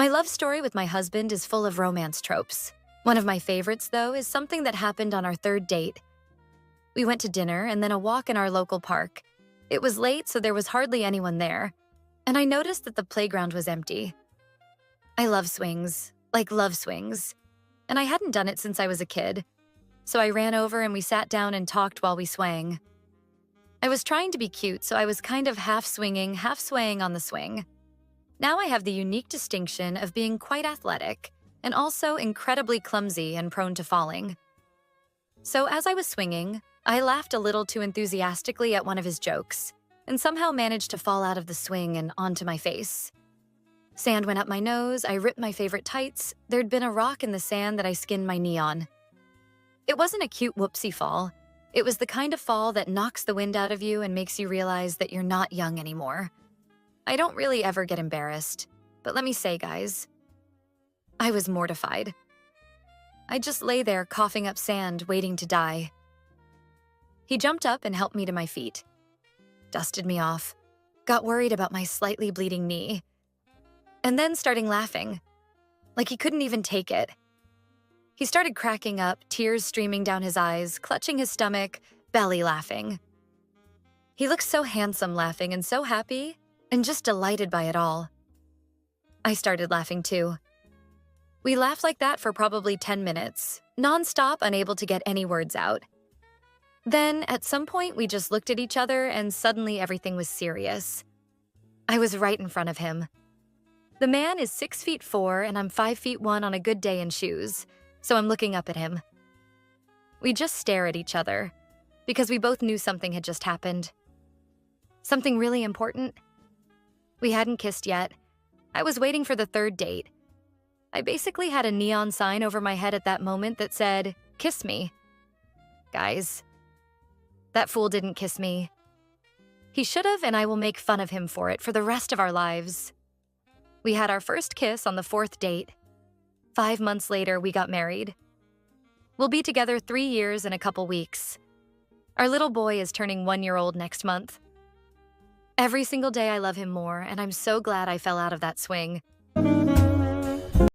My love story with my husband is full of romance tropes. One of my favorites, though, is something that happened on our third date. We went to dinner and then a walk in our local park. It was late, so there was hardly anyone there, and I noticed that the playground was empty. I love swings, like love swings, and I hadn't done it since I was a kid, so I ran over and we sat down and talked while we swang. I was trying to be cute, so I was kind of half swinging, half swaying on the swing. Now I have the unique distinction of being quite athletic and also incredibly clumsy and prone to falling. So as I was swinging, I laughed a little too enthusiastically at one of his jokes and somehow managed to fall out of the swing and onto my face. Sand went up my nose, I ripped my favorite tights, there'd been a rock in the sand that I skinned my knee on. It wasn't a cute whoopsie fall. It was the kind of fall that knocks the wind out of you and makes you realize that you're not young anymore. I don't really ever get embarrassed, but let me say, guys, I was mortified. I just lay there coughing up sand, waiting to die. He jumped up and helped me to my feet, dusted me off, got worried about my slightly bleeding knee, and then starting laughing, like he couldn't even take it. He started cracking up, tears streaming down his eyes, clutching his stomach, belly laughing. He looked so handsome laughing and so happy, and just delighted by it all. I started laughing too. We laughed like that for probably 10 minutes, non-stop, unable to get any words out. Then, at some point, we just looked at each other and suddenly everything was serious. I was right in front of him. The man is 6'4" and I'm 5'1" on a good day in shoes, so I'm looking up at him. We just stare at each other, because we both knew something had just happened. Something really important. We hadn't kissed yet. I was waiting for the third date. I basically had a neon sign over my head at that moment that said, "Kiss me." Guys, that fool didn't kiss me. He should have, and I will make fun of him for it for the rest of our lives. We had our first kiss on the fourth date. 5 months later, we got married. We'll be together 3 years and a couple weeks. Our little boy is turning 1-year-old next month. Every single day I love him more, and I'm so glad I fell out of that swing.